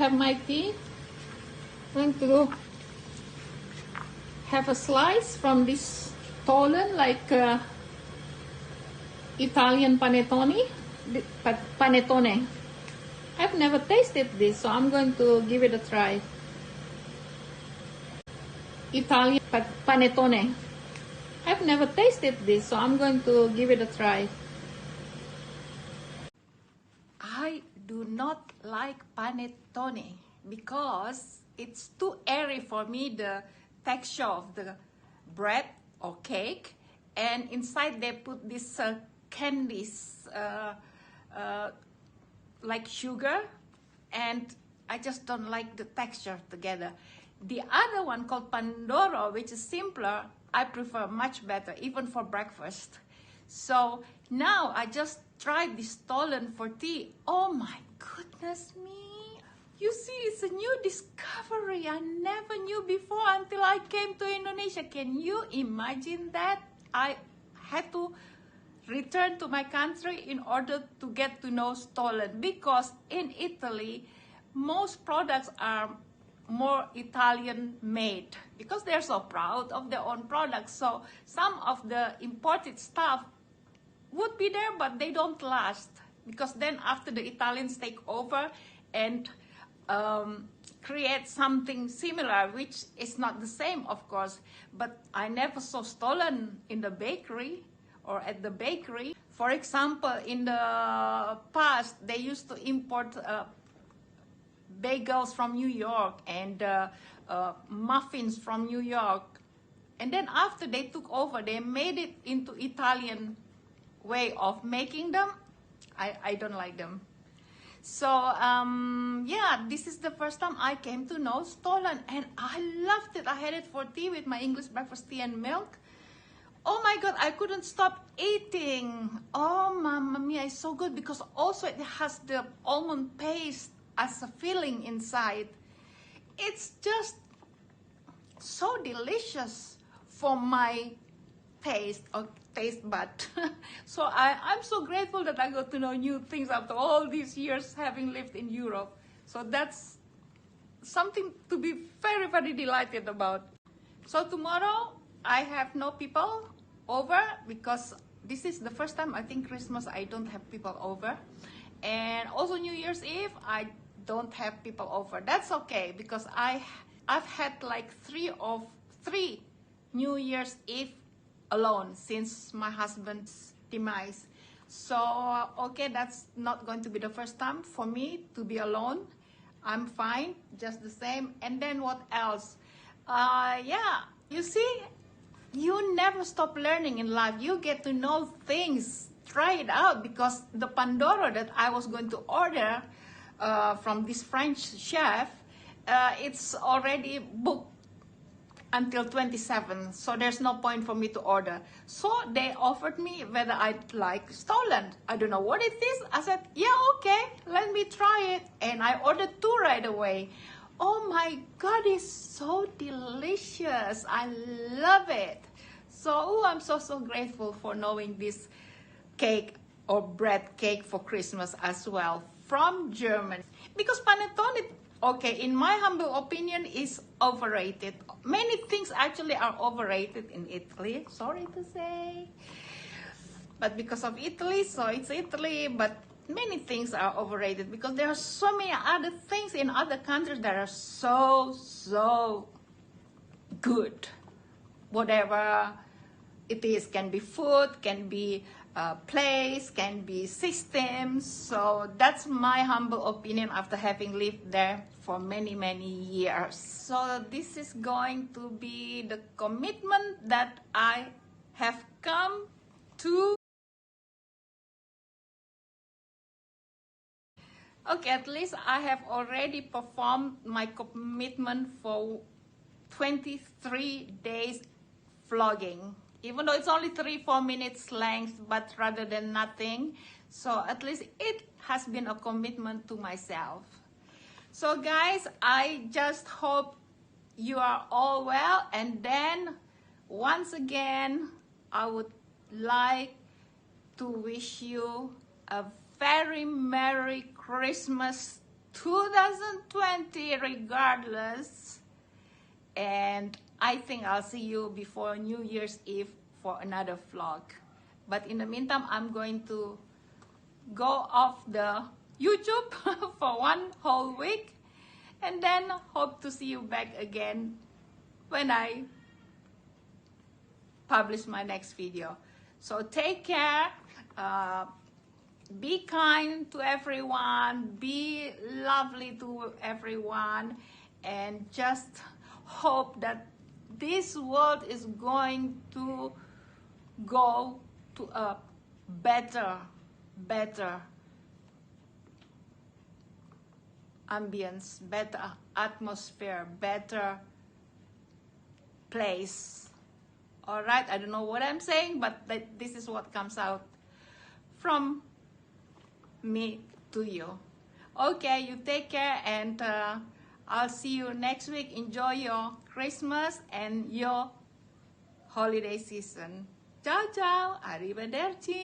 have my tea. I'm going to have a slice from this stollen, like Italian panettone. Panettone. I've never tasted this, so I'm going to give it a try. Italian panettone. I've never tasted this, so I'm going to give it a try. I do not like panettone because it's too airy for me, the texture of the bread or cake, and inside they put this candies like sugar, and I just don't like the texture together. The other one called Pandoro, which is simpler, I prefer much better, even for breakfast. So now I just tried this stollen for tea. Oh my goodness me. You see, it's a new discovery I never knew before until I came to Indonesia. Can you imagine that? I had to return to my country in order to get to know stollen, because in Italy, most products are more Italian made because they're so proud of their own products. So some of the imported stuff would be there, but they don't last, because then after the Italians take over and create something similar, which is not the same, of course. But I never saw stollen in the bakery or at the bakery. For example, in the past, they used to import bagels from New York and muffins from New York. And then after they took over, they made it into Italian way of making them. I don't like them. So yeah, this is the first time I came to know stollen, and I loved it. I had it for tea with my English breakfast tea and milk. Oh my God, I couldn't stop eating. Oh, mamma mia, it's so good, because also it has the almond paste as a filling inside. It's just so delicious for my taste bud. So I'm so grateful that I got to know new things after all these years having lived in Europe. So that's something to be very, very delighted about. So tomorrow I have no people over, because this is the first time, I think, Christmas I don't have people over, and also New Year's Eve I don't have people over. That's okay, because I've had like three New Year's Eve alone since my husband's demise. So okay, that's not going to be the first time for me to be alone. I'm fine, just the same. And then what else? Yeah, you see, you never stop learning in life. You get to know things, try it out, because the Pandoro that I was going to order from this French chef, it's already booked until 27, so there's no point for me to order. So they offered me whether I'd like stollen. I don't know what it is. I said, yeah, okay, let me try it. And I ordered 2 right away. Oh my God, it's so delicious. I love it. So I'm so grateful for knowing this cake or bread cake for Christmas as well from Germany. Because panettone, okay, in my humble opinion, is overrated. Many things actually are overrated in Italy, sorry to say. But because of Italy, so it's Italy, but many things are overrated because there are so many other things in other countries that are so good. Whatever it is, can be food, can be place, can be systems. So that's my humble opinion after having lived there for many years. So this is going to be the commitment that I have come to. Okay, at least I have already performed my commitment for 23 days vlogging. Even though it's only 3-4 minutes length, but rather than nothing. So at least it has been a commitment to myself. So guys, I just hope you are all well. And then once again, I would like to wish you a very Merry Christmas 2020 regardless. And I think I'll see you before New Year's Eve for another vlog. But in the meantime, I'm going to go off the YouTube for one whole week, and then hope to see you back again when I publish my next video. So take care, be kind to everyone, be lovely to everyone, and just hope that this world is going to go to a better ambience, better atmosphere, better place. All right, I don't know what I'm saying, but this is what comes out from me to you. Okay, you take care, and I'll see you next week. Enjoy your Christmas and your holiday season. Ciao, ciao, arrivederci.